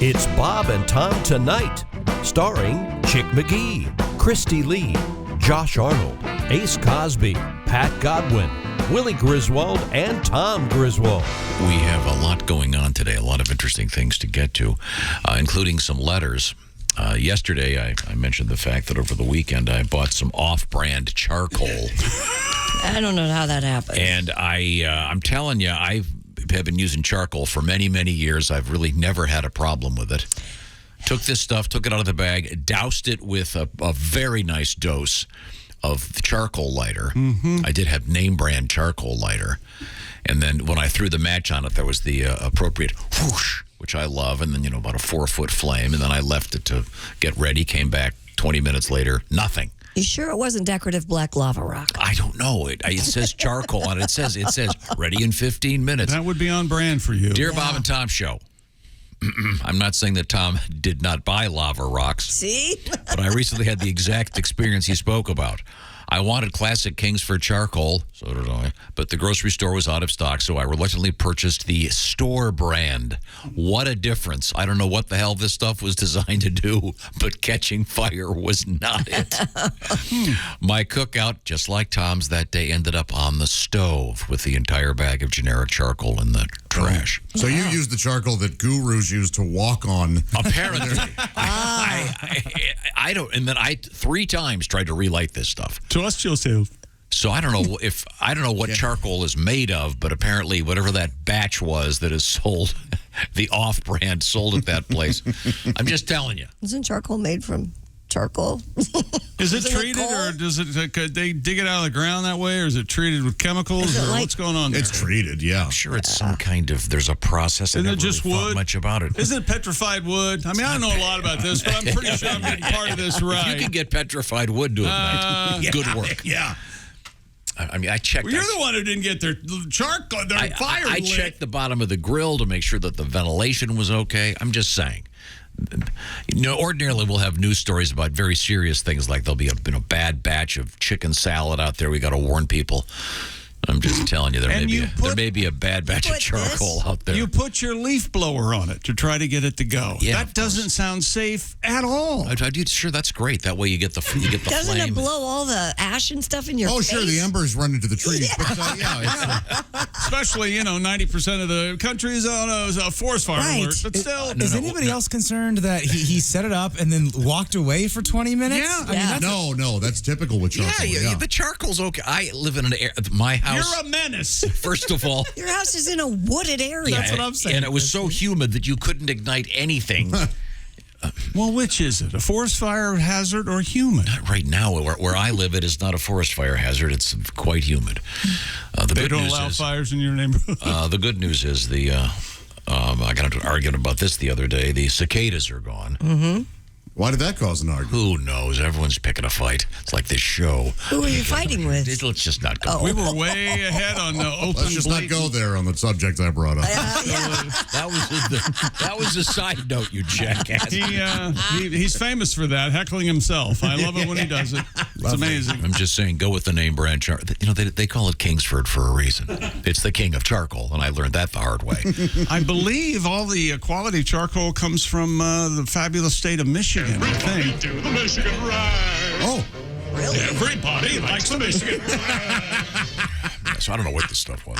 It's Bob and Tom Tonight, starring Chick McGee, Kristi Lee, Josh Arnold, Ace Cosby, Pat Godwin, Willie Griswold, and Tom Griswold. We have a lot going on today, a lot of interesting things to get to, including some letters. Yesterday, I mentioned the fact that over the weekend I bought some off-brand charcoal. I don't know how that happened. And I'm telling you, I have been using charcoal for many, many years. I've really never had a problem with it. Took this stuff, took it out of the bag, doused it with a very nice dose of the charcoal lighter. Mm-hmm. I did have name brand charcoal lighter. And then when I threw the match on it, there was the appropriate whoosh, which I love, and then, about a 4-foot flame. And then I left it to get ready, came back 20 minutes later, nothing. You sure it wasn't decorative black lava rock? I don't know. It says charcoal on it. It says ready in 15 minutes. That would be on brand for you. Dear Bob and Tom Show. I'm not saying that Tom did not buy lava rocks. See? But I recently had the exact experience he spoke about. I wanted classic Kingsford charcoal, so did I, but the grocery store was out of stock, so I reluctantly purchased the store brand. What a difference. I don't know what the hell this stuff was designed to do, but catching fire was not it. My cookout, just like Tom's that day, ended up on the stove with the entire bag of generic charcoal in the trash. So you used the charcoal that gurus use to walk on. Apparently. I don't, and then I 3 times tried to relight this stuff. Trust yourself. So I don't know what charcoal is made of, but apparently whatever that batch was that is sold, the off-brand sold at that place. I'm just telling you. Isn't charcoal made from charcoal? Is it treated, or does it? Could they dig it out of the ground that way, or is it treated with chemicals, or what's going on there? It's treated, yeah. I'm sure it's some kind of. There's a process. Isn't it just really wood? Much about it. Isn't it petrified wood? I mean, I don't know a lot about this, but I'm pretty sure I'm getting part of this right. If you can get petrified wood to ignite, good work. Yeah. I mean, I checked. Well, you're the one who didn't get their charcoal, their fire lit. I checked the bottom of the grill to make sure that the ventilation was okay. I'm just saying. Ordinarily we'll have news stories about very serious things, like there'll be a bad batch of chicken salad out there. We got to warn people. I'm just telling you, there may be a bad batch of charcoal out there. You put your leaf blower on it to try to get it to go. Yeah, that doesn't sound safe at all. Sure, that's great. That way you get the Doesn't flame. It blow all the ash and stuff in your face? Oh, sure, the embers run into the trees. Yeah. But, Especially, 90% of the country is on a forest fire alert. But still. Is anybody else concerned that he set it up and then walked away for 20 minutes? Yeah. I mean, no, that's typical with charcoal. Yeah, the charcoal's okay. I live in my house. You're a menace. First of all. Your house is in a wooded area. That's what I'm saying. And it was so humid that you couldn't ignite anything. Well, which is it? A forest fire hazard or human? Not right now. Where I live, it is not a forest fire hazard. It's quite humid. They don't allow fires in your neighborhood? The good news is I got into an argument about this the other day. The cicadas are gone. Mm-hmm. Why did that cause an argument? Who knows? Everyone's picking a fight. It's like this show. Who are you fighting with? Let's just not go. We were way ahead on the open. Let's just not go there on the subject I brought up. That was a side note, you jackass. He's famous for that, heckling himself. I love it when he does it. It's amazing. I'm just saying, go with the name brand charcoal. They call it Kingsford for a reason. It's the king of charcoal, and I learned that the hard way. I believe all the quality charcoal comes from the fabulous state of Michigan. Everybody do the Michigan ride. Oh, Really? Everybody likes the Michigan ride. So I don't know what this stuff was.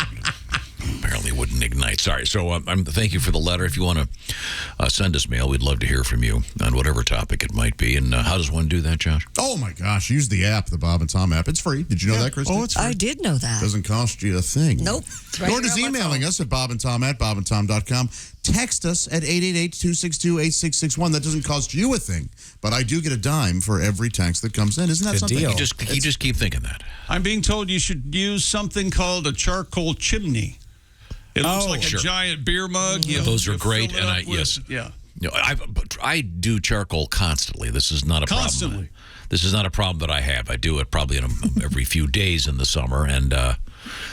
Apparently wouldn't ignite. Sorry. So thank you for the letter. If you want to send us mail, we'd love to hear from you on whatever topic it might be. And how does one do that, Josh? Oh my gosh! Use the app, the Bob and Tom app. It's free. Did you know that, Kristi? Oh, it's free. I did know that. Doesn't cost you a thing. Nope. It's right Nor here does on my emailing phone. us at bobandtom@bobandtom.com. Text us at 888-262-8661. That doesn't cost you a thing, but I do get a dime for every text that comes in. Isn't that Good something? deal. You just keep thinking that. I'm being told you should use something called a charcoal chimney. It looks like a giant beer mug. Those are great, and yes. Yeah. I do charcoal constantly. This is not a problem. This is not a problem that I have. I do it probably every few days in the summer, and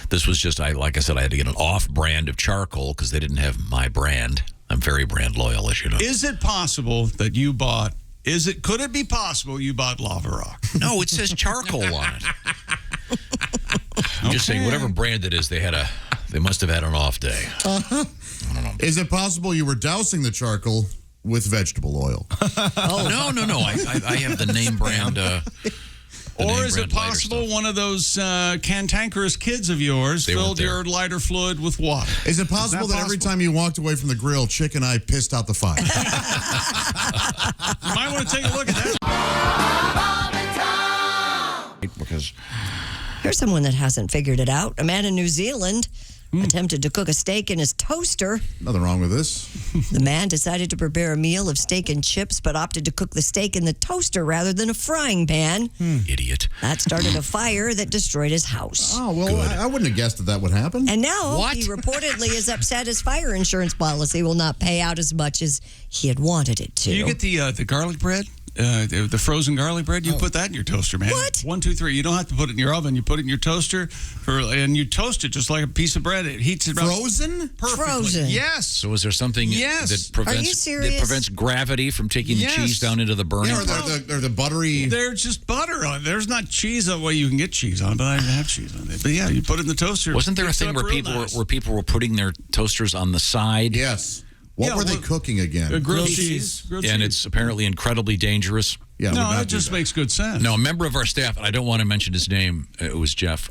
this was just, like I said, I had to get an off-brand of charcoal because they didn't have my brand. I'm very brand loyal, as you know. Is it possible that you bought, could it be possible you bought lava rock? No, it says charcoal on it. I'm just saying, whatever brand it is, they must have had an off day. Is it possible you were dousing the charcoal with vegetable oil. No. I have the name brand. Or is it possible one of those cantankerous kids of yours filled your lighter fluid with water? Is it possible that every time you walked away from the grill, Chick and I pissed out the fire? You might want to take a look at that. Because Here's someone that hasn't figured it out. A man in New Zealand attempted to cook a steak in his toaster. Nothing wrong with this. The man decided to prepare a meal of steak and chips, but opted to cook the steak in the toaster rather than a frying pan. Idiot. That started a fire that destroyed his house. Oh, well, I wouldn't have guessed that would happen. And now he reportedly is upset his fire insurance policy will not pay out as much as he had wanted it to. Do you get the garlic bread? The frozen garlic bread, you put that in your toaster, man. What? 1, 2, 3. You don't have to put it in your oven. You put it in your toaster, and you toast it just like a piece of bread. It heats it frozen? Perfectly. Frozen. Yes. So is there something that prevents Are you serious? that prevents gravity from taking the cheese down into the burning? Yeah, or the buttery. There's just butter on it. There's not cheese on. Well, you can get cheese on it, but I didn't have cheese on it. But yeah, you put it in the toaster. Wasn't there a thing where people were putting their toasters on the side? Yes. What were they cooking again? Grilled cheese. And it's apparently incredibly dangerous. Yeah, no, that just makes good sense. No, a member of our staff, I don't want to mention his name, it was Jeff.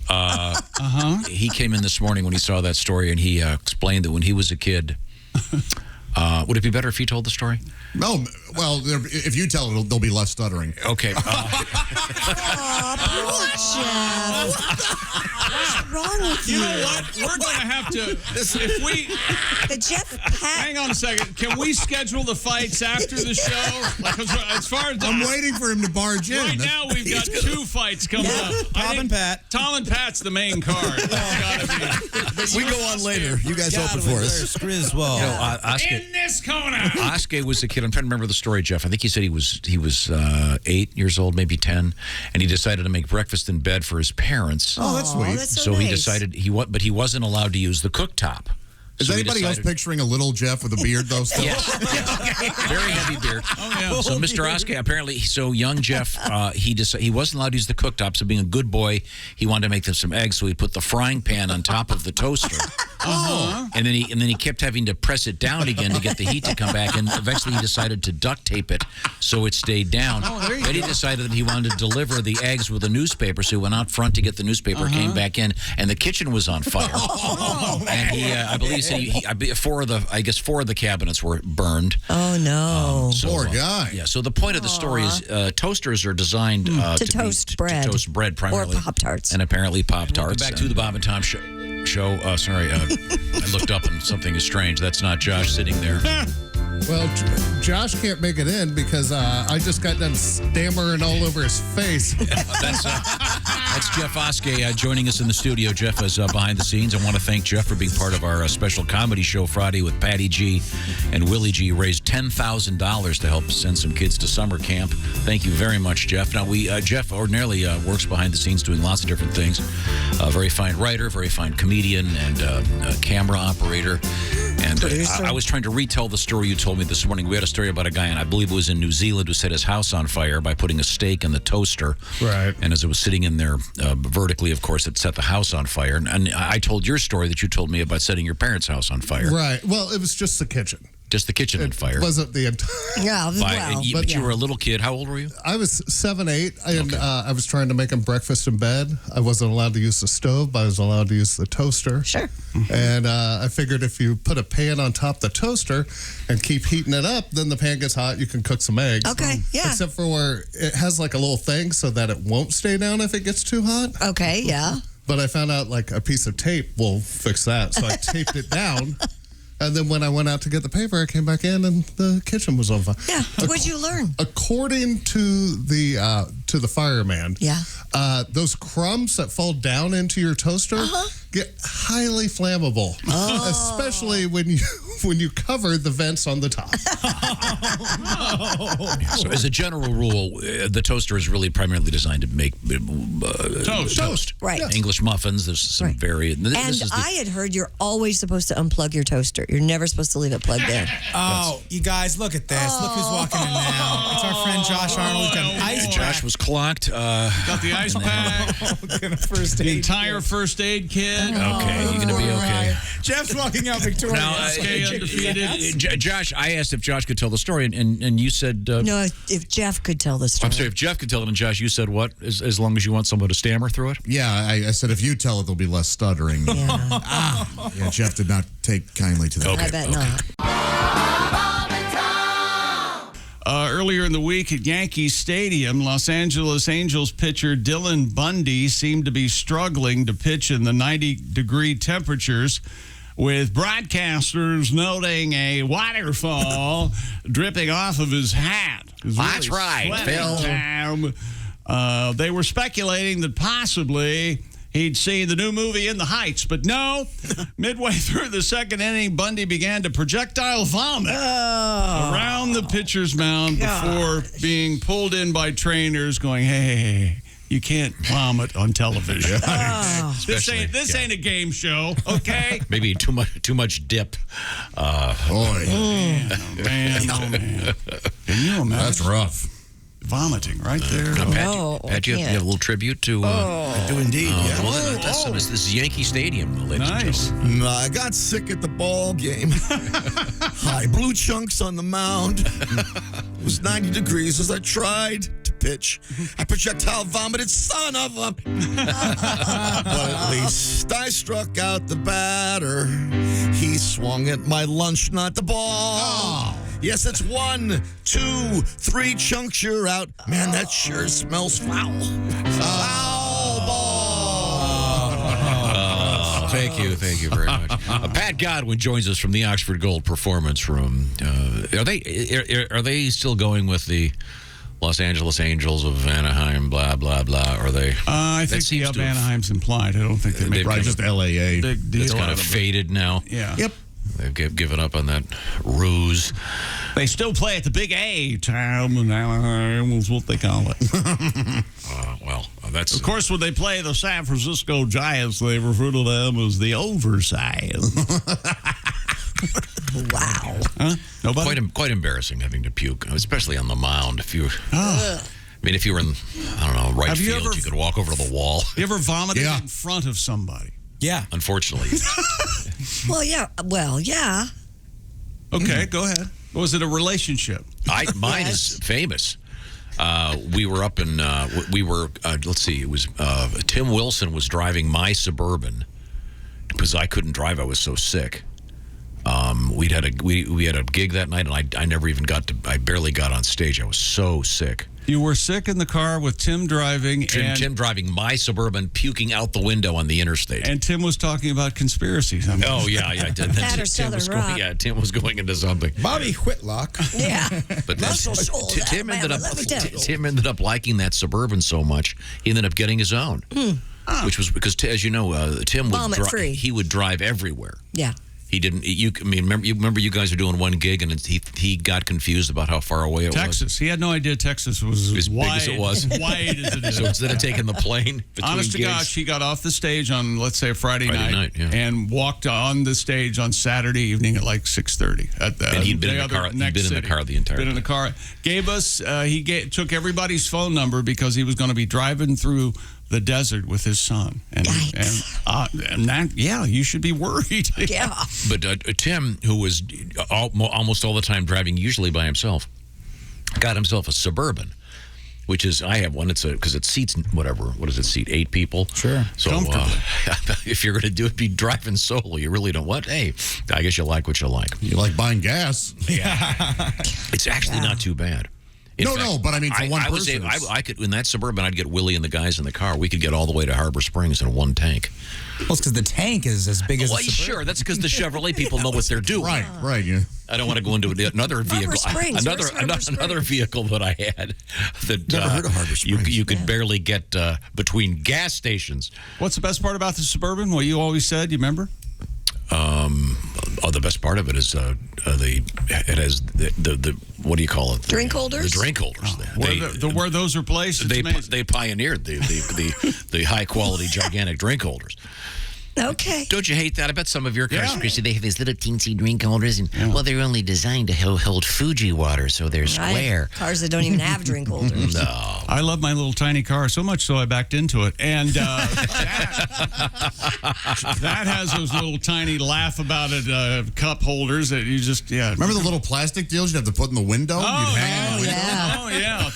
He came in this morning when he saw that story, and he explained that when he was a kid, would it be better if he told the story? No, well, if you tell it, there'll be less stuttering. Okay. What's wrong with you? You know what? We're going to have to, if we... Jeff, hang on a second. Can we schedule the fights after the show? Like, as far as I'm waiting for him to barge in. Right now, we've got 2 fights coming up. Tom and Pat. Tom and Pat's the main card. That's gotta be. We go on later. You guys open for us. Griswold. In this corner. Oskay was a kid. I'm trying to remember the story, Jeff. I think he said he was 8 years old, maybe 10, and he decided to make breakfast in bed for his parents. Oh, that's sweet. That's so nice. he decided but he wasn't allowed to use the cooktop. Is anybody else picturing a little Jeff with a beard, though? Still? Yes. Very heavy beard. Oh, yeah. So Mr. Oskay, apparently, so young Jeff, he wasn't allowed to use the cooktop, so being a good boy, he wanted to make them some eggs, so he put the frying pan on top of the toaster. And then he kept having to press it down again to get the heat to come back, and eventually he decided to duct tape it so it stayed down. Then he decided that he wanted to deliver the eggs with a newspaper, so he went out front to get the newspaper, came back in, and the kitchen was on fire. And he, I believe, said four of the cabinets were burned. Oh, no. Poor guy. Yeah, so the point of the story is toasters are designed to toast bread. To toast bread primarily. Or Pop-Tarts. And apparently Pop-Tarts. Back to the Bob and Tom show. Sorry, I looked up and something is strange. That's not Josh sitting there. Well, Josh can't make it in because I just got done stammering all over his face. That's Jeff Oskay joining us in the studio. Jeff is behind the scenes. I want to thank Jeff for being part of our special comedy show Friday with Patty G and Willie G. Raised $10,000 to help send some kids to summer camp. Thank you very much, Jeff. Now, Jeff ordinarily works behind the scenes doing lots of different things. Very fine writer, very fine comedian, and camera operator. And I was trying to retell the story you told me this morning. We had a story about a guy, and I believe it was in New Zealand, who set his house on fire by putting a steak in the toaster. Right. And as it was sitting in there vertically, of course, it set the house on fire. And I told your story that you told me about setting your parents' house on fire. Right. Well, it was just the kitchen. Just the kitchen on fire. It wasn't the entire... Yeah, but you were a little kid. How old were you? I was 7, 8, and I was trying to make him breakfast in bed. I wasn't allowed to use the stove, but I was allowed to use the toaster. Sure. And I figured if you put a pan on top of the toaster and keep heating it up, then the pan gets hot, you can cook some eggs. Okay, yeah. Except for where it has like a little thing so that it won't stay down if it gets too hot. Okay, yeah. But I found out like a piece of tape will fix that. So I taped it down. And then when I went out to get the paper, I came back in and the kitchen was on fire. Yeah. What'd you learn? According to the fireman, those crumbs that fall down into your toaster get highly flammable, especially when you cover the vents on the top. So as a general rule, the toaster is really primarily designed to make toast. Right. Yeah. English muffins. There's some I had heard you're always supposed to unplug your toaster. You're never supposed to leave it plugged in. Oh, you guys, look at this. Look who's walking in now. It's our friend Josh Arnold. He's got an ice Josh was clocked. Got the ice pack. The entire first aid kit. Okay, you're going to be okay. Jeff's walking out victorious. Now, Stay undefeated. Josh, I asked if Josh could tell the story, and you said... No, if Jeff could tell the story. I'm sorry, if Jeff could tell it, and Josh, you said what? As long as you want someone to stammer through it? Yeah, I said if you tell it, there'll be less stuttering. Yeah, Jeff did not take kindly to that. Okay. I bet not. Earlier in the week at Yankee Stadium, Los Angeles Angels pitcher Dylan Bundy seemed to be struggling to pitch in the 90-degree temperatures, with broadcasters noting a waterfall dripping off of his hat. That's right, Phil. They were speculating that possibly he'd seen the new movie In the Heights, but no. Midway through the second inning, Bundy began to projectile vomit around the pitcher's mound before being pulled in by trainers going, hey, you can't vomit on television. This ain't a game show, okay? Maybe too much dip. Man. Can you imagine? That's rough. Vomiting right there. Pat, you have a little tribute to... I do indeed. Yeah. This is Yankee Stadium, ladies and gentlemen. I got sick at the ball game. High blue chunks on the mound. It was 90 degrees as I tried to pitch. I projectile vomited, son of a... But at least I struck out the batter. He swung at my lunch, not the ball. Yes, it's 1, 2, 3 chunks, you're out. Man, that sure smells foul. Foul ball. Thank you very much. Pat Godwin joins us from the Oxford Gold Performance Room. Are they still going with the Los Angeles Angels of Anaheim? Blah blah blah. Are they? I think the up Anaheim's implied. I don't think they make just LAA. Big deal. It's kind of faded now. Yeah. Yep. They've given up on that ruse. They still play at the Big A town in Anaheim is what they call it. That's... Of course, when they play the San Francisco Giants, they refer to them as the oversized. Wow. Huh? Nobody? Quite embarrassing having to puke, especially on the mound. If you... I mean, if you were in, I don't know, right field, you could walk over to the wall. You ever vomited in front of somebody? Yeah. Unfortunately. Well, yeah. Okay, go ahead. Was it a relationship? Mine is famous. We were up in, let's see, it was, Tim Wilson was driving my Suburban because I couldn't drive. I was so sick. We had a gig that night, and I never even I barely got on stage. I was so sick. You were sick in the car with Tim driving. Tim driving my Suburban, puking out the window on the interstate. And Tim was talking about conspiracies. Oh, yeah. That or Southern Rock. Tim was going into something. Bobby Whitlock. Yeah. But Tim ended up liking that Suburban so much, he ended up getting his own. Which was because, as you know, Tim would drive everywhere. Yeah. He didn't. Remember you guys were doing one gig, and he got confused about how far away it was. Texas. He had no idea Texas was as wide, big as it was. Wide as it is. So instead of taking the plane, honest to gosh, he got off the stage on, let's say, Friday night and walked on the stage on Saturday evening at like 6:30. And he'd been in the car. He'd been in the car the entire time. Been in the car. Gave us. Took everybody's phone number because he was going to be driving through the desert with his son, and you should be worried. Yeah. But Tim, who was almost all the time driving, usually by himself, got himself a Suburban, which is, I have one. It's because it seats whatever. What does it seat? 8 people. Sure. So if you're going to do it, be driving solo. You really don't. What? Hey, I guess you like what you like. You like buying gas. Yeah. It's actually not too bad. No, but I mean, for one person. I could, in that Suburban, I'd get Willie and the guys in the car. We could get all the way to Harbor Springs in one tank. Well, it's because the tank is as big as the Suburban. Sure. That's because the Chevrolet people know what they're doing. Right, yeah. I don't want to go into another vehicle. Another vehicle that I had that Never heard of Harbor Springs. You could barely get between gas stations. What's the best part about the Suburban? What you always said, you remember? The best part of it is it has the what do you call it? Drink holders. The drink holders. Where those are placed, they pioneered the high quality gigantic drink holders. Okay. Don't you hate that? I bet some of your cars, Yeah. Kristi, they have these little teensy drink holders, and well, they're only designed to hold Fuji water, so they're square. Cars that don't even have drink holders. No. I love my little tiny car so much so I backed into it. And that has those little tiny laugh about it cup holders that you just, Remember the little plastic deals you'd have to put in the window? You'd hang in the window? yeah. Oh, yeah.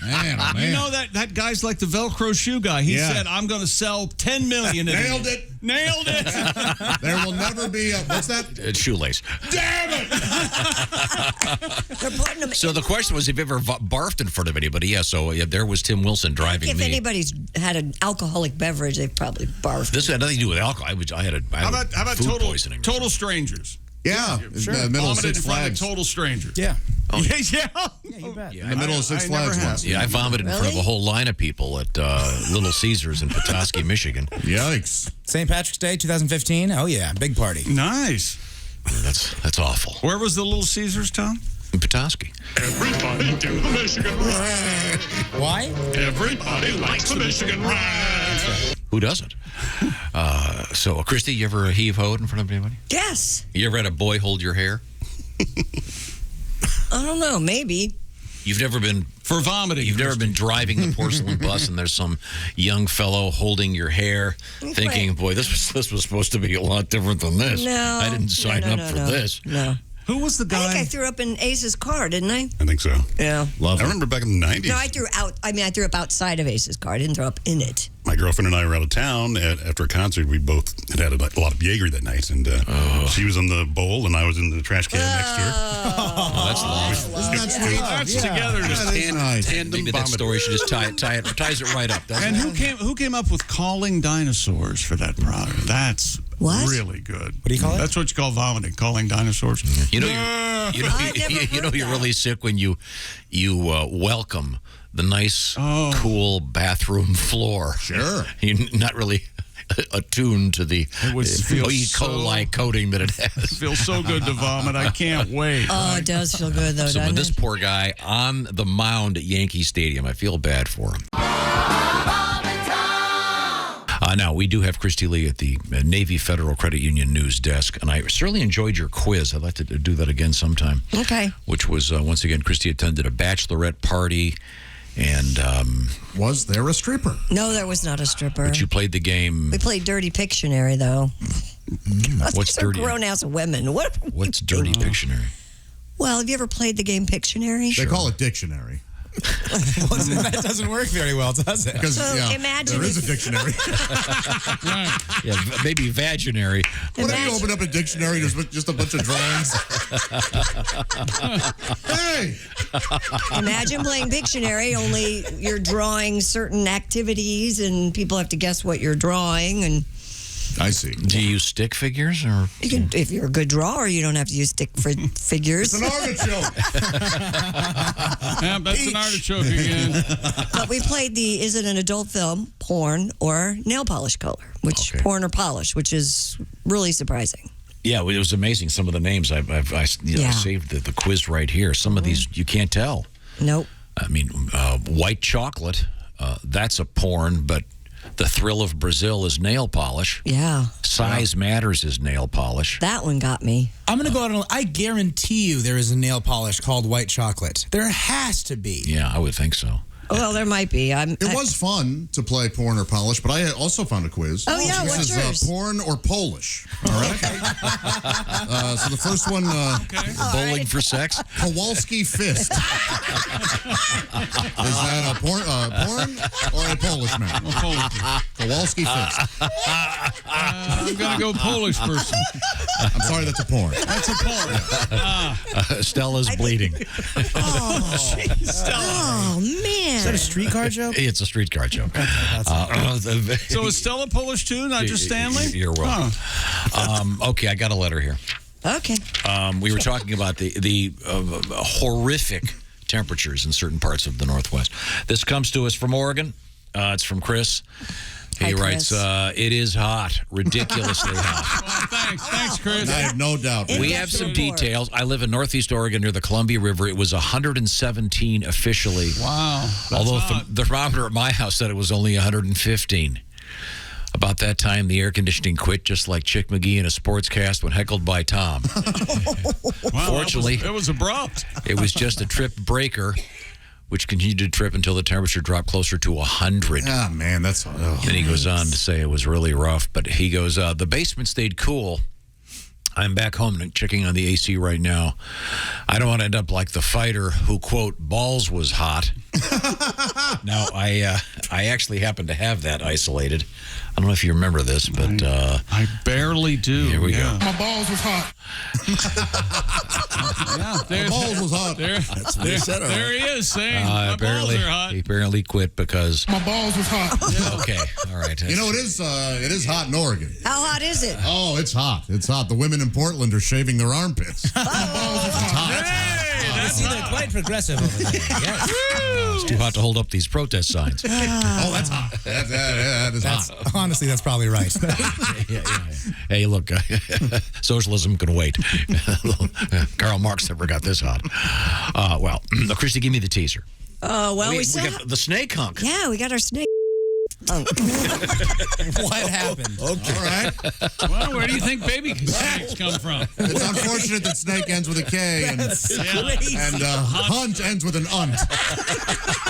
Man, oh, man. You know that guy's like the Velcro shoe guy. He said, I'm going to sell 10 million of these. Nailed it. Nailed it. There will never be a, what's that? Shoelace. Damn it! They're putting them. So the question was, have you ever barfed in front of anybody? Yeah, so there was Tim Wilson driving If me. anybody's had an alcoholic beverage, they've probably barfed. This had nothing to do with alcohol. I had How about food total poisoning. total strangers? Yeah. Sure. In the middle of Vomited Six in front of Flags. total strangers. Yeah. Oh, yeah. You bet. In the middle of Six I never Flags have. once. Yeah, I vomited in front of a Really? whole line of people at Little Caesars in Petoskey, Michigan. Yikes. St. Patrick's Day 2015. Oh, yeah. Big party. Nice. That's awful. Where was the Little Caesars, Tom? In Petoskey. Everybody do the Michigan ride. Why? Everybody likes the Michigan ride. Who doesn't? So, Kristi, you ever heave-hoed in front of anybody? Yes. You ever had a boy hold your hair? I don't know. Maybe. You've never been For vomiting. You've never been driving the porcelain bus and there's some young fellow holding your hair, thinking, "Boy, this was supposed to be a lot different than this. No. I didn't sign up for this." No. Who was the I guy? think I threw up in Ace's car, didn't I? I think so. Yeah. Love I it. remember back in the 90s. No, I threw up outside of Ace's car. I didn't throw up in it. My girlfriend and I were out of town after a concert. We both had a lot of Jaeger that night, and she was in the bowl, and I was in the trash can next to her. Oh, that's long. Isn't that sweet? That's together. That is nice. Maybe that story should just ties it right up. doesn't And it? who came up with calling dinosaurs for that product? That's What? really good. What do you call it? That's what you call vomiting, calling dinosaurs. You know, I've never heard you're that. really sick when you welcome the nice, Oh. cool bathroom floor. Sure. You're not really attuned to the feels E. coli coating that it has. Feels so good to vomit. I can't wait. Oh, it does feel good, though, So doesn't with this it? poor guy on the mound at Yankee Stadium, I feel bad for him. Now, we do have Kristi Lee at the Navy Federal Credit Union news desk, and I certainly enjoyed your quiz. I'd like to do that again sometime. Okay. Which was, once again, Kristi attended a bachelorette party, and Was there a stripper? No, there was not a stripper. but you played the game. We played Dirty Pictionary, though. What's These are dirty? grown-ass women. What's Dirty Pictionary? Well, have you ever played the game Pictionary? They call it dictionary. That doesn't work very well, does it? Because, So imagine there is a if- dictionary. Yeah, maybe vaginary. What if you open up a dictionary, there's just a bunch of drawings? Hey! Imagine playing Pictionary, only you're drawing certain activities and people have to guess what you're drawing. And I see. Do you use stick figures or? you can, if you're a good drawer, you don't have to use stick figures. It's an artichoke. Yeah, that's an artichoke again. But we played the is it an adult film, porn, or nail polish color, which Okay. porn or polish, which is really surprising. Yeah, it was amazing. Some of the names I Yeah. saved the quiz right here. Some of these you can't tell. Nope. I mean, white chocolate, that's a porn, but the thrill of Brazil is nail polish. Yeah. Size matters is nail polish. That one got me. I'm going to go out and I guarantee you there is a nail polish called white chocolate. There has to be. Yeah, I would think so. Well, there might be. It was fun to play porn or polish, but I also found a quiz. Oh, yeah, This what's is yours? porn or Polish. All right. So the first one, Bowling for sex? Kowalski fist. Is that a porn or a Polish man? Kowalski fist. I'm going to go Polish person. I'm sorry, that's a porn. That's a Polish. Stella's bleeding. Oh, man. Is that a streetcar joke? It's a streetcar joke. So is Stella Polish too, not just Stanley? You're welcome. Okay, I got a letter here. Okay. We were talking about the horrific temperatures in certain parts of the Northwest. This comes to us from Oregon. It's from Chris. He Hi, writes, Chris. it is hot, ridiculously hot. Well, thanks, Chris. I have no doubt. It- We That's have the some report. details. I live in Northeast Oregon near the Columbia River. It was 117 officially. Wow. That's Although hot. the thermometer at my house said it was only 115. About that time, the air conditioning quit, just like Chick McGee in a sportscast when heckled by Tom. Wow, Fortunately, it was abrupt. it was just a trip breaker, which continued to trip until the temperature dropped closer to 100. Ah, man, that's... Oh. Then he goes on to say it was really rough, but he goes, the basement stayed cool. I'm back home and checking on the AC right now. I don't want to end up like the fighter who, quote, balls was hot. Now, I actually happen to have that isolated. I don't know if you remember this, but... I barely do. Here we go. My balls was hot. My balls was hot. There he is saying, my balls are hot. He apparently quit because... My balls was hot. Okay, all right. You know, it is hot in Oregon. How hot is it? Oh, it's hot. It's hot. The women in Portland are shaving their armpits. It's hot. I see they're quite progressive over there. Yes. It's too hot to hold up these protest signs. Oh, that's hot. That is hot. Honestly, that's probably right. Yeah. Hey, look, socialism can wait. Karl Marx never got this hot. Well, Kristi, give me the teaser. We got the snake hunk. Yeah, we got our snake. What happened? Okay. All right. Well, where do you think baby snakes come from? It's unfortunate that snake ends with a K and hunt ends with an unt.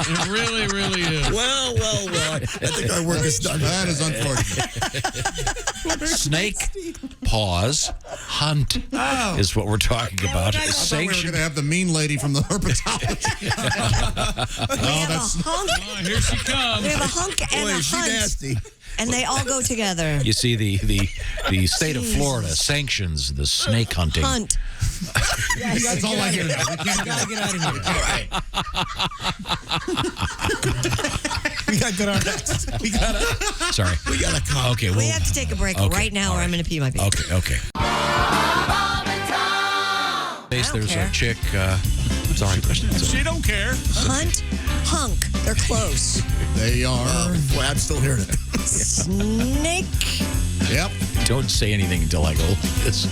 It really, really is. Well. I think our work is done. That is unfortunate. Snake paws hunt is what we're talking about. I thought we were going to have the mean lady from the herpetology. Here she comes. We have a hunk and a hunt. Nasty. And they all go together. You see, the state of Florida sanctions the snake hunting. Hunt. That's all I hear now. We can't Gotta get out of here. All right. We got good artists. Sorry. We got to come. Okay. We have to take a break right now, or I'm going to pee my pants. Okay. There's care. a chick. Sorry, Kristen. She don't care. Hunt, hunk. They're close. They are. Boy, I'm still hearing it. Snake. Yep. Don't say anything until I go like this.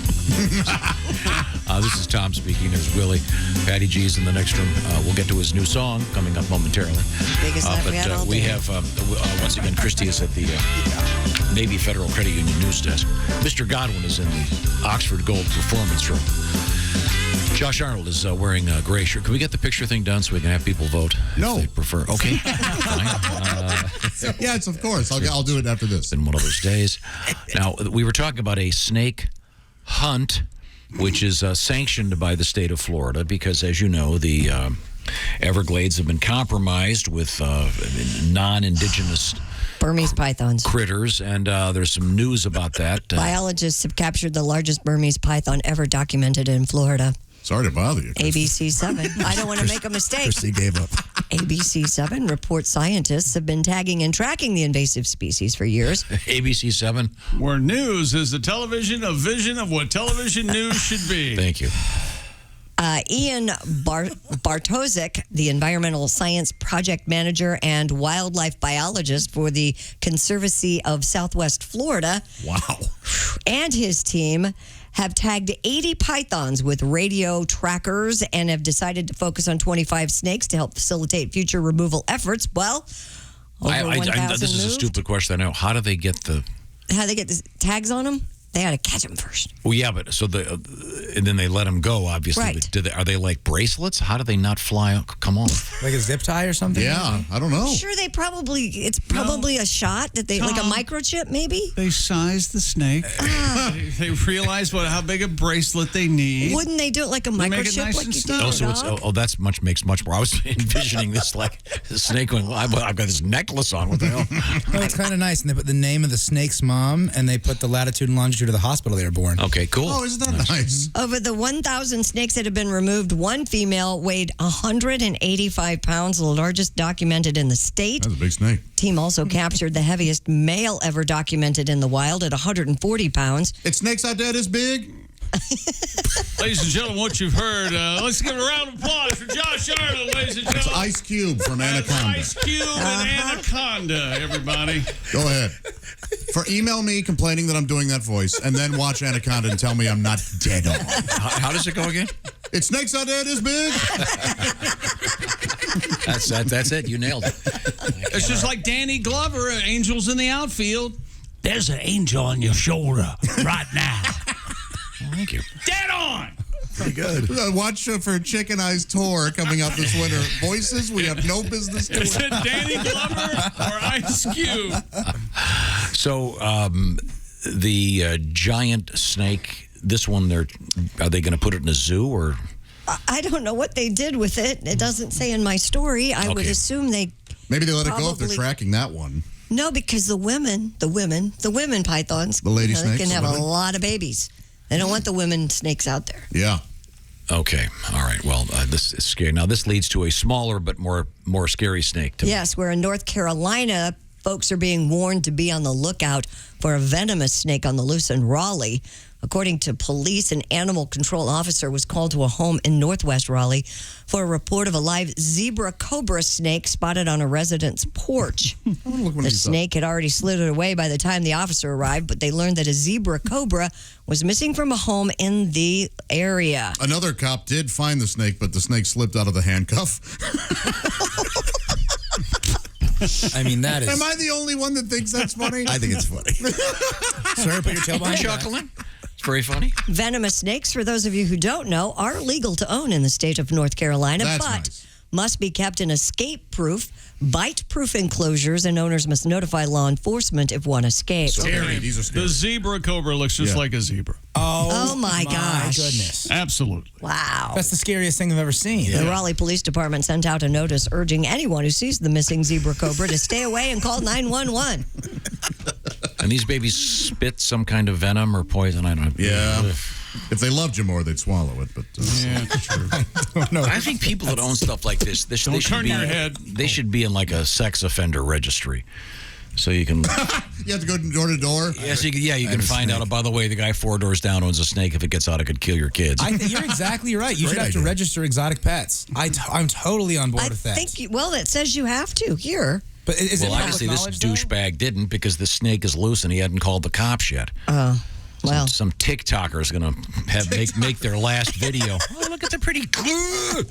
This is Tom speaking. There's Willie. Patty G's in the next room. We'll get to his new song coming up momentarily. Biggest laugh we had all we day. have, once again, Kristi is at the Navy Federal Credit Union news desk. Mr. Godwin is in the Oxford Gold Performance Room. Josh Arnold is wearing a gray shirt. Can we get the picture thing done so we can have people vote? No. If they prefer. Okay. Fine. Yes, of course. I'll do it after this. It's been one of those days. Now, we were talking about a snake hunt, which is sanctioned by the state of Florida because, as you know, the Everglades have been compromised with non-indigenous Burmese pythons. critters, and there's some news about that. Biologists have captured the largest Burmese python ever documented in Florida. Sorry to bother you. ABC 7. I don't want to make a mistake. Kristi gave up. ABC 7 reports scientists have been tagging and tracking the invasive species for years. ABC 7. Where news is the television, a vision of what television news should be. Thank you. Ian Bartosik, the environmental science project manager and wildlife biologist for the Conservancy of Southwest Florida. Wow. And his team have tagged 80 pythons with radio trackers and have decided to focus on 25 snakes to help facilitate future removal efforts. Well, over 1,000 this is a moved. stupid question. I know. How do they get the... How they get the tags on them? They got to catch them first. Well, yeah, but so and then they let them go. Obviously, Right. Are they like bracelets? How do they not fly? Come on. Like a zip tie or something? Yeah, I don't know. Sure, it's probably a shot that they, like a microchip maybe? They size the snake. They realize how big a bracelet they need. Wouldn't they do it like a They make it microchip nice like and you snug. do Oh, a so dog? that's makes much more. I was envisioning this like the snake going. Well, I've got this necklace on. What the hell? Oh, it's kind of nice. And they put the name of the snake's mom, and they put the latitude and longitude of the hospital they were born. Okay, cool. Oh, isn't that nice? Over the 1,000 snakes that have been removed, one female weighed 185 pounds, the largest documented in the state. That's a big snake. Team also captured the heaviest male ever documented in the wild at 140 pounds. It's snakes out there this big? Ladies and gentlemen, what you've heard, let's give a round of applause for Josh Arnold, ladies and It's gentlemen. Ice Cube from That's Anaconda. Ice Cube and Anaconda, everybody. Go ahead. Email me complaining that I'm doing that voice, and then watch Anaconda and tell me I'm not dead on. How does it go again? It's snakes out there this big? That's it. You nailed it. It's just like Danny Glover, Angels in the Outfield. there's an angel on your shoulder right now. Thank you. Dead on. Pretty good. Watch for Chicken Eyes Tour coming up this winter. Voices we have no business doing. Is it Danny Glover or Ice Cube? So the giant snake, this one, are they going to put it in a zoo or? I don't know what they did with it. It doesn't say in my story. I would assume they maybe they let it go if they're tracking that one. No, because the women pythons, the lady snakes can have a lot of babies. They don't want the women snakes out there. Yeah. Okay. All right. Well, this is scary. Now, this leads to a smaller but more scary snake. Yes, where in North Carolina, folks are being warned to be on the lookout for a venomous snake on the loose in Raleigh. According to police, an animal control officer was called to a home in northwest Raleigh for a report of a live zebra cobra snake spotted on a resident's porch. The snake had already slithered away by the time the officer arrived, but they learned that a zebra cobra was missing from a home in the area. Another cop did find the snake, but the snake slipped out of the handcuff. I mean, that is... Am I the only one that thinks that's funny? I think it's funny. Sir, put your tail behind your back. Chuckling. It's very funny. Venomous snakes, for those of you who don't know, are legal to own in the state of North Carolina, That's but nice. must be kept in escape-proof, bite-proof enclosures, and owners must notify law enforcement if one escapes. Scary. These are scary. The zebra cobra looks just like a zebra. Oh my gosh. Goodness. Absolutely. Wow. That's the scariest thing I've ever seen. The Raleigh Police Department sent out a notice urging anyone who sees the missing zebra cobra to stay away and call 911. And these babies spit some kind of venom or poison. I don't know. Yeah. If they loved you more, they'd swallow it. But Yeah, true. I think people that own stuff like this, they Don't should turn be, your head. They should be in like a sex offender registry. So you can... you have to go door to door? Yes, you can find out. Oh, by the way, the guy 4 doors down owns a snake. If it gets out, it could kill your kids. I think you're exactly right. You should have to register exotic pets. I'm totally on board with that. Well, it says you have to here. But is it obviously this douchebag didn't because the snake is loose and he hadn't called the cops yet. Oh, well. Some TikToker is going to make their last video. Oh, look at the pretty glue.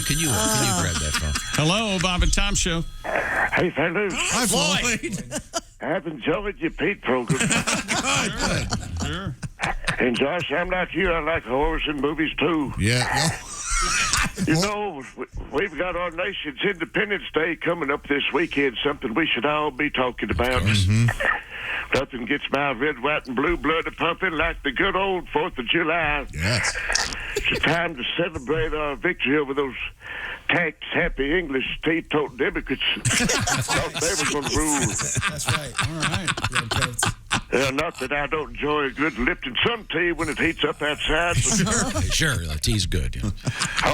Can you grab that phone? Hello, Bob and Tom Show. Hey, fellas. Hi, Floyd. I've enjoyed your Pete program. Sure. And Josh, I'm like you. I like horror and movies too. Yeah. You know, we've got our nation's Independence Day coming up this weekend, something we should all be talking about. Nothing gets my red, white, and blue blood a-pumping like the good old 4th of July. Yes. It's a time to celebrate our victory over those tax happy English teetotal Democrats. Thought they were going to rule. That's right. All right. Not that I don't enjoy a good Lipton sun tea when it heats up outside. But Sure, the tea's good. Yeah.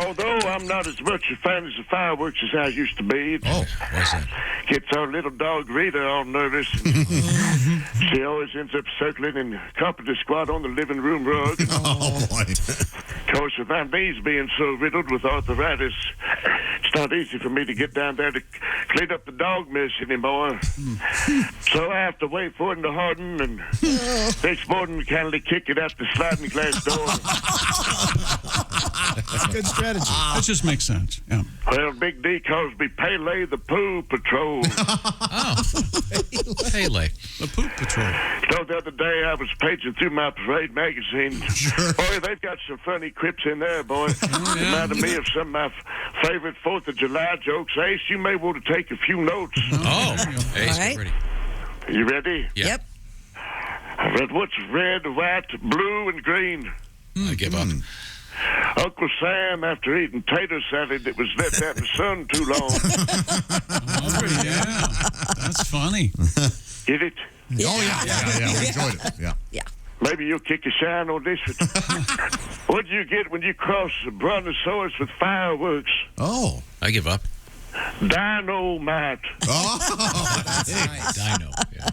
although I'm not as much a fan of the fireworks as I used to be. Oh, what's that? Gets our little dog Rita all nervous. She always ends up circling in company squad on the living room rug. Oh, boy. Of course, with my knees being so riddled with arthritis, it's not easy for me to get down there to clean up the dog mess anymore. So I have to wait for it to harden and next morning kindly kick it out the sliding glass door. That's a good strategy. That just makes sense. Yeah. Well, Big D calls me Pele the Poo Patrol. Pele. The Poop Patrol. So the other day I was paging through my Parade magazine. Boy, they've got some funny quips in there, boy. Reminded me of some of my favorite 4th of July jokes. Ace, you may want to take a few notes. Oh, Ace, All right. ready. You ready? Yeah. Yep. I read what's red, white, blue, and green. I give up. Uncle Sam, after eating tater salad that was left out in the sun too long. Oh, yeah. That's funny. Get it? Oh, yeah. We enjoyed it. Yeah. Yeah. Maybe you'll kick a shine on this one. What do you get when you cross the brontosaurus with fireworks? Oh. I give up. Dynamite. Oh. That's nice. Dino. Yeah.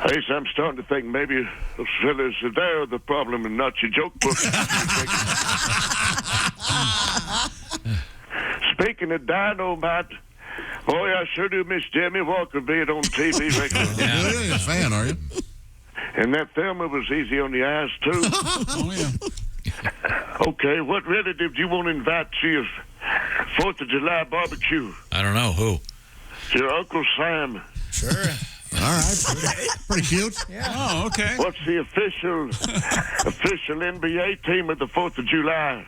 Hey, so I'm starting to think maybe those fellas, they're the problem and not your joke book. Speaking of dynamite, boy, I sure do miss Jimmy Walker being on TV regularly. You're a fan, are you? And that Thelma was easy on the eyes, too. Oh, yeah. Okay, what relative do you want to invite to your 4th of July barbecue? I don't know who. Your Uncle Sam. Sure. All right. Pretty cute. Yeah. Oh, okay. What's the official NBA team of the 4th of July?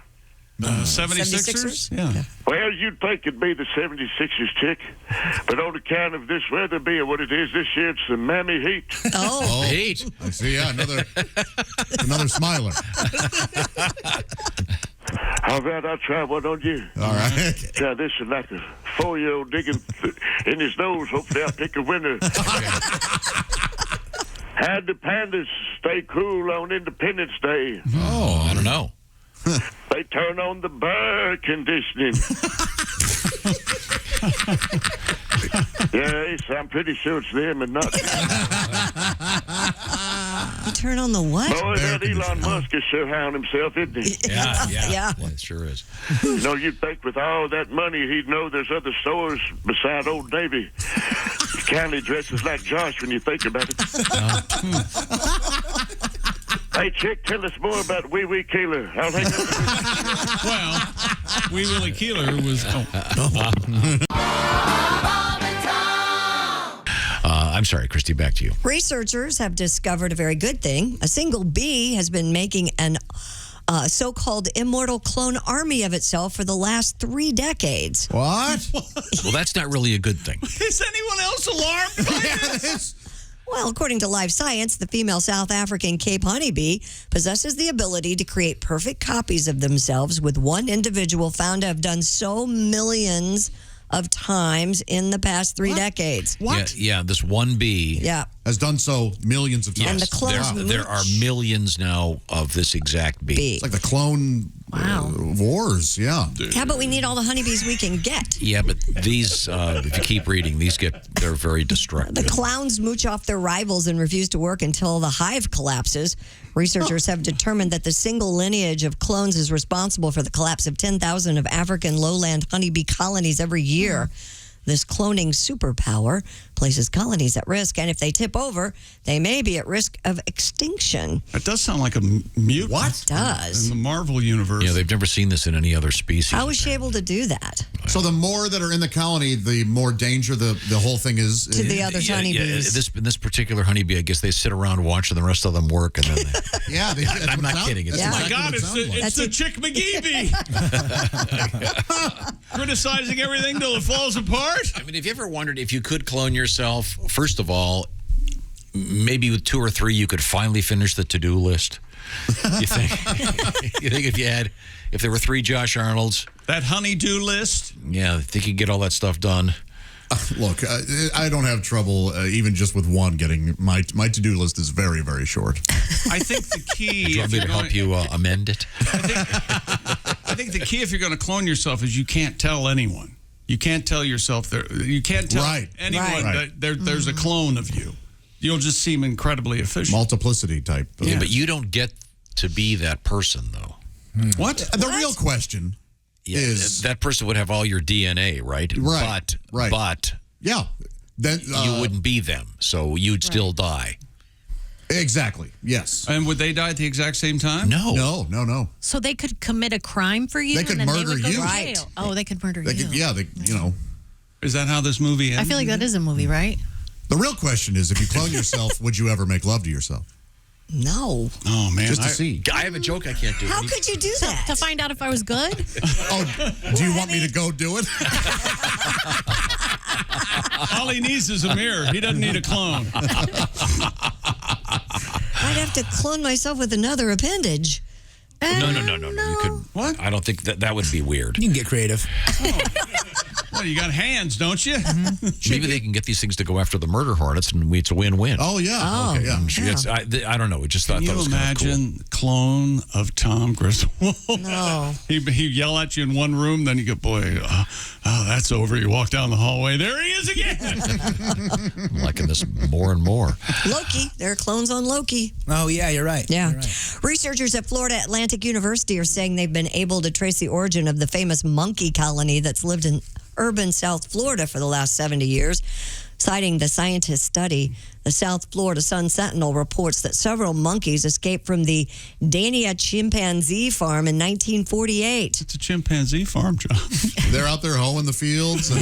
76ers? Yeah. Well, you'd think it'd be the 76ers, chick. But on account of this weather being what it is this year, it's the Miami Heat. Oh. Heat. I see. Yeah, another smiler. How about I try one on you? All right. Try this is like a 4-year-old digging in his nose. Hopefully I'll pick a winner. How'd the pandas stay cool on Independence Day? Oh, I don't know. They turn on the bird conditioning. Yes, I'm pretty sure it's them and not. You turn on the what? Boy, that Elon Musk is sure hound himself, isn't he? Yeah, it sure is. You know, you'd think with all that money, he'd know there's other stores beside Old Navy. He kind of dresses like Josh when you think about it. Hey, chick, tell us more about Wee Wee Keeler. I'll hang up. Well, Wee Willie Keeler was... I'm sorry, Kristi, back to you. Researchers have discovered a very good thing. A single bee has been making an so-called immortal clone army of itself for the last 3 decades. What? Well, that's not really a good thing. Is anyone else alarmed by this? Well, according to Live Science, the female South African Cape honeybee possesses the ability to create perfect copies of themselves, with one individual found to have done so millions of times in the past 3 decades. What? Yeah, this one bee has done so millions of times. And the clones there are millions now of this exact bee. It's like the clone wars, yeah. Yeah, but we need all the honeybees we can get. Yeah, but these, if you keep reading, they're very destructive. The clowns mooch off their rivals and refuse to work until the hive collapses. Researchers have determined that the single lineage of clones is responsible for the collapse of 10,000 of African lowland honeybee colonies every year. This cloning superpower places colonies at risk, and if they tip over, they may be at risk of extinction. It does sound like a mutant. What? It does. In the Marvel universe. Yeah, they've never seen this in any other species. How was she able to do that? So the more that are in the colony, the more danger the whole thing is. To the other honeybees. In this particular honeybee, I guess they sit around watching the rest of them work, and then I'm not kidding. It's Oh my God, it's the Chick McGee bee. Criticizing everything till it falls apart. I mean, have you ever wondered if you could clone yourself? First of all, maybe with 2 or 3, you could finally finish the to-do list. You think? You think if there were 3 Josh Arnolds, that honey-do list? Yeah, I think you could get all that stuff done. Look, I don't have trouble even just with one getting my to-do list is very, very short. I think the key. Do you want me to help you amend it? I think the key if you're going to clone yourself is you can't tell anyone. You can't tell yourself you can't tell anyone that there's a clone of you. You'll just seem incredibly efficient. Multiplicity type. Yeah, but you don't get to be that person, though. What? The real question is that person would have all your DNA, right? Right. But yeah, then you wouldn't be them, so you'd still die. Exactly. Yes. And would they die at the exact same time? No. No. So they could commit a crime for you? They could and then murder they would go you. to Right. jail. Oh, they could murder you. Is that how this movie ends? I feel like that is a movie, right? The real question is, if you clone yourself, would you ever make love to yourself? No. Oh, man. Just to see. I have a joke I can't do. How could you do that? To find out if I was good? Do you want me to go do it? All he needs is a mirror. He doesn't need a clone. I'd have to clone myself with another appendage. No. You could. What? I don't think that would be weird. You can get creative. Well, you got hands, don't you? Maybe they can get these things to go after the murder hornets, and it's a win-win. Oh, yeah. Oh, Okay, yeah. I don't know. We just thought Can that you was kind of cool. imagine clone of Tom Griswold? No. He'd yell at you in one room, then you go, boy, that's over. You walk down the hallway. There he is again. I'm liking this more and more. Loki. There are clones on Loki. Oh, yeah, you're right. Yeah. You're right. Researchers at Florida Atlantic University are saying they've been able to trace the origin of the famous monkey colony that's lived in urban South Florida for the last 70 years. Citing the scientists' study, The South Florida Sun Sentinel reports that several monkeys escaped from the Dania chimpanzee farm in 1948. It's a chimpanzee farm, John. They're out there hoeing the fields. And,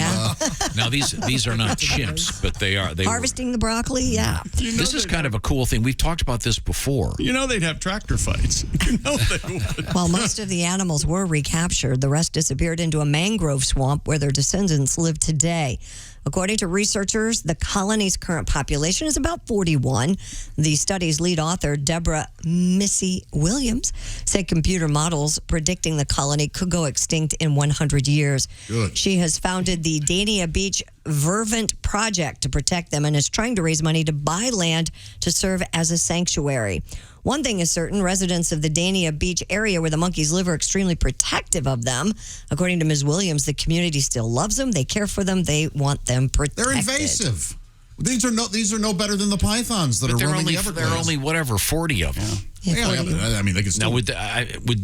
Now, these are not chimps, but they are. Harvesting the broccoli, yeah. This is kind of a cool thing. We've talked about this before. You know they'd have tractor fights. You know they would. While most of the animals were recaptured, the rest disappeared into a mangrove swamp where their descendants live today. According to researchers, the colony's current population is about 41. The study's lead author, Deborah Missy Williams, said computer models predicting the colony could go extinct in 100 years. Good. She has founded the Dania Beach Vervant Project to protect them and is trying to raise money to buy land to serve as a sanctuary. One thing is certain, residents of the Dania Beach area where the monkeys live are extremely protective of them. According to Ms. Williams, the community still loves them. They care for them. They want them protected. They're invasive. These are no better than the pythons that are roaming the Everglades. There are only, 40 of them. Yeah, but, I mean, they can still... Now, would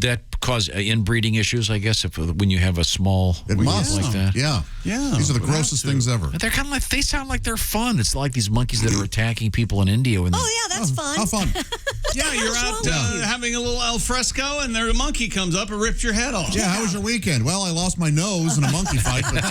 that cause inbreeding issues, I guess, when you have a small must. like that? Yeah. These are the grossest things ever. They're kind of like, they sound like they're fun. It's like these monkeys that are attacking people in India. Oh, yeah, that's fun. How fun. Yeah, you're out having a little al fresco, and there a monkey comes up and rips your head off. Yeah, how was your weekend? Well, I lost my nose in a monkey fight, but...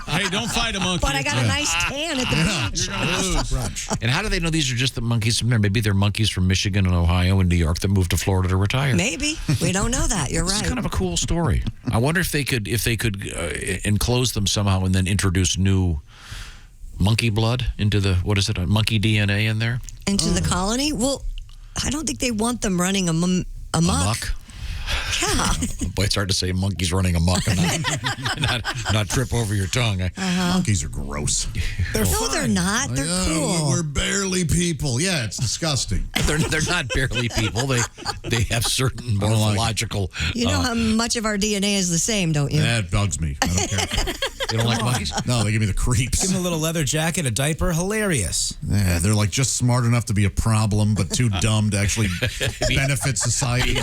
Hey, don't fight a monkey. But I got a nice tan at the beach. You're going to lose. And how do they know these are just the monkeys from there? Maybe they're monkeys from Michigan and Ohio and New York that moved to Florida to retire. Maybe. We don't know that. You're right. It's kind of a cool story. I wonder if they could enclose them somehow and then introduce new monkey blood into the, monkey DNA in there? Into the colony? Well, I don't think they want them running amok. Yeah. Boy, it's hard to say monkeys running amok and not trip over your tongue. Monkeys are gross. They're not. They're cool. We're barely people. Yeah, it's disgusting. They're not barely people. They have certain morphological... You know how much of our DNA is the same, don't you? That bugs me. I don't care for it. You don't like monkeys? No, they give me the creeps. Give them a little leather jacket, a diaper, hilarious. Yeah, they're like just smart enough to be a problem, but too dumb to actually benefit society.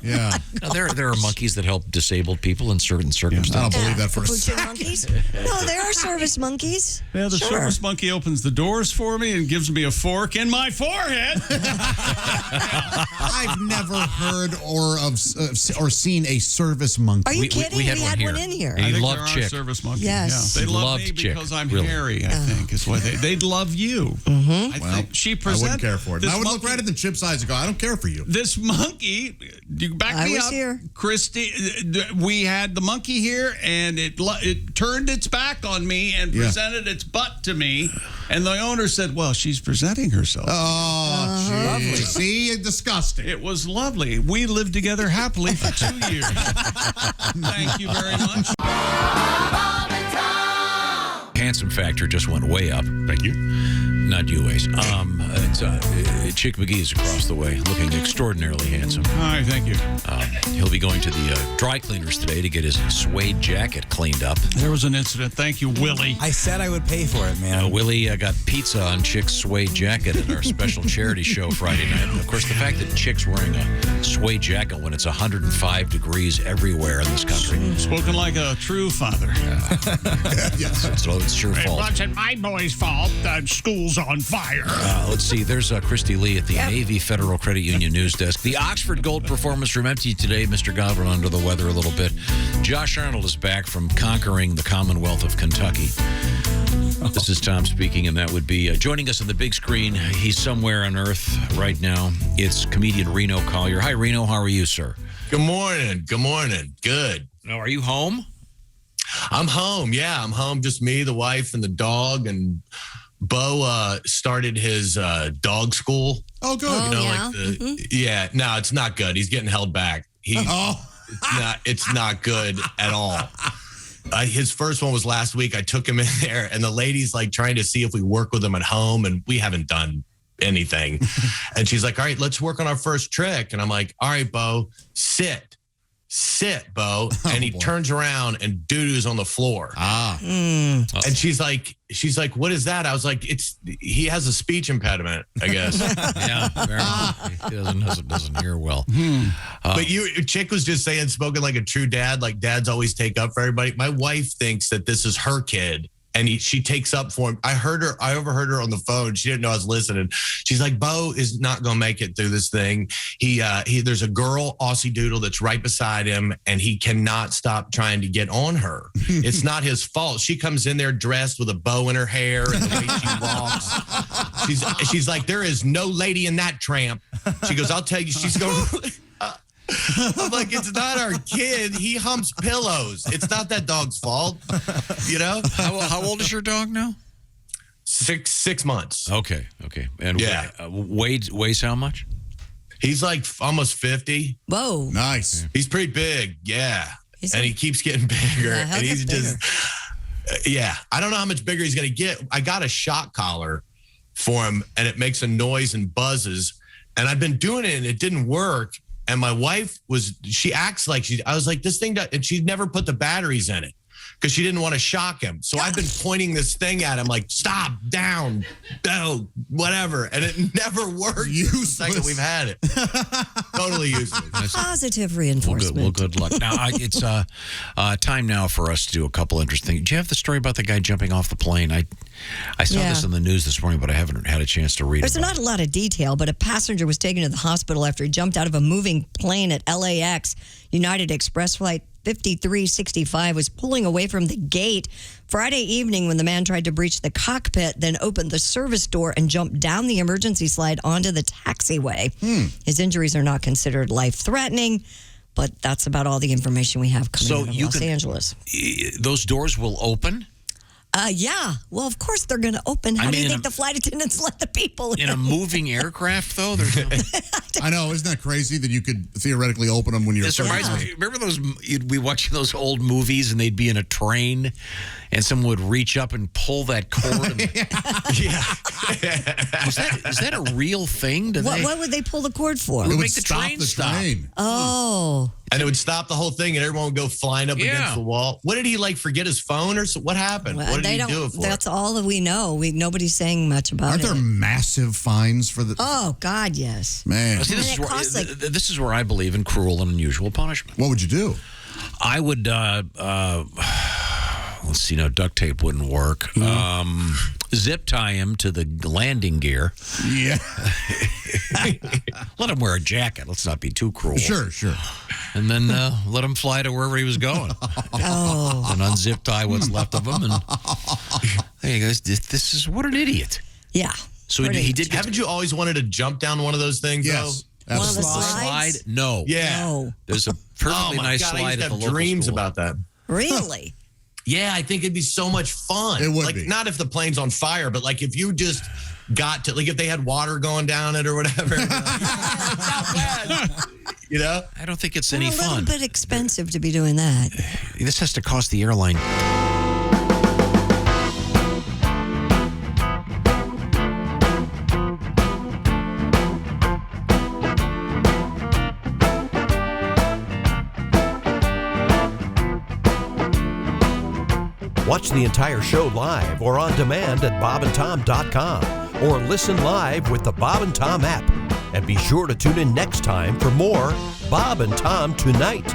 Yeah. Now, there are monkeys that help disabled people in certain circumstances. I don't believe that for a Capuchin second. monkeys? No, there are service monkeys. Yeah, the service monkey opens the doors for me and gives me a fork in my forehead. I've never heard or seen a service monkey. Are you kidding? We had one in here. And I he think loved there Chick. are service monkeys. Yes. Yeah. They love Loved me Chick, because I'm really. hairy, I think, is why they'd love you. Mm-hmm. I think she presented. I wouldn't care for it. this I would monkey- look right at the Chip's eyes and go, I don't care for you. This monkey, you back I me was up, here. Kristi. We had the monkey here, and it turned its back on me and presented its butt to me. And the owner said, "Well, she's presenting herself." Oh, lovely. See, disgusting. It was lovely. We lived together happily for 2 years. Thank you very much. Handsome factor just went way up. Thank you. Not you, Ace. Chick McGee is across the way, looking extraordinarily handsome. All right, thank you. He'll be going to the dry cleaners today to get his suede jacket cleaned up. There was an incident. Thank you, Willie. I said I would pay for it, man. Willie got pizza on Chick's suede jacket at our special charity show Friday night. And of course, the fact that Chick's wearing a suede jacket when it's 105 degrees everywhere in this country. Spoken like a true father. Yes. So it's your It fault. wasn't my boy's fault that school's on fire. Let's see. There's Kristi Lee at the Navy Federal Credit Union news desk. The Oxford Gold Performance Room empty today. Mr. Godwin under the weather a little bit. Josh Arnold is back from conquering the Commonwealth of Kentucky. This is Tom speaking, and that would be joining us on the big screen. He's somewhere on Earth right now. It's comedian Reno Collier. Hi, Reno. How are you, sir? Good morning. Good morning. Good. Now, are you home? I'm home. Yeah, I'm home. Just me, the wife, and the dog. And Bo started his dog school. Oh, good. You know, yeah. No, it's not good. He's getting held back. It's not good at all. His first one was last week. I took him in there, and the lady's like trying to see if we work with him at home, and we haven't done anything. And she's like, "All right, let's work on our first trick." And I'm like, "All right, Bo, sit, Bo." And he turns around and doo-doo's on the floor. And she's like, "What is that?" I was like, he has a speech impediment, I guess. Yeah, he doesn't hear well. But Chick was just saying, spoken like a true dad, like dads always take up for everybody. My wife thinks that this is her kid And she takes up for him. I overheard her on the phone. She didn't know I was listening. She's like, Bo is not going to make it through this thing. There's a girl, Aussie Doodle, that's right beside him, and he cannot stop trying to get on her. It's not his fault. She comes in there dressed with a bow in her hair and the way she walks. She's like, there is no lady in that tramp. She goes, I'll tell you, she's going I'm like, it's not our kid. He humps pillows. It's not that dog's fault. You know? How old is your dog now? 6 months. Okay. And yeah. weighs how much? He's like almost 50. Whoa. Nice. He's pretty big. Yeah. And he keeps getting bigger. Yeah, and he's bigger? just, I don't know how much bigger he's going to get. I got a shock collar for him, and it makes a noise and buzzes. And I've been doing it, and it didn't work. And my wife she acts like I was like, this thing, and she'd never put the batteries in it because she didn't want to shock him. So I've been pointing this thing at him like, stop, down, go, whatever. And it never worked. Useless. The second we've had it. Totally useless. Positive reinforcement. Well, good luck. Now, it's time now for us to do a couple interesting things. Do you have the story about the guy jumping off the plane? I saw this in the news this morning, but I haven't had a chance to read it. There's not a lot of detail, but a passenger was taken to the hospital after he jumped out of a moving plane at LAX. United Express flight 5365 was pulling away from the gate Friday evening when the man tried to breach the cockpit, then opened the service door and jumped down the emergency slide onto the taxiway. His injuries are not considered life-threatening, but that's about all the information we have coming out of Los Angeles. Those doors will open? Yeah. Well, of course they're going to open. How do you think the flight attendants let the people in? In a moving aircraft, though? There's no... I know. Isn't that crazy that you could theoretically open them when you're... This reminds me. Remember we watch those old movies and they'd be in a train and someone would reach up and pull that cord? Is that a real thing? What would they pull the cord for? It would make the train stop. Oh. And it would stop the whole thing, and everyone would go flying up against the wall. What did he forget his phone or so? What happened? Well, what did he do it for? That's all that we know. Nobody's saying much about Aren't it. there massive fines for the... Oh, God, yes. Man. See, this is where I believe in cruel and unusual punishment. What would you do? I would, let's see, no, duct tape wouldn't work. Zip tie him to the landing gear. Yeah. Let him wear a jacket. Let's not be too cruel. Sure. And then let him fly to wherever he was going. And unzip tie what's left of him. And there you go. This is, what an idiot. Yeah. So he did. Haven't you always wanted to jump down one of those things? Yes. One of the slides? No. Yeah. No. There's a perfectly nice slide I used to at the have local dreams school. about that. Really? Yeah, I think it'd be so much fun. It would be. Not if the plane's on fire, but if you just got to, if they had water going down it or whatever. It's not bad. You know? I don't think it's any A fun. little bit expensive to be doing that. This has to cost the airline. Watch the entire show live or on demand at bobandtom.com or listen live with the Bob and Tom app. And be sure to tune in next time for more Bob and Tom Tonight.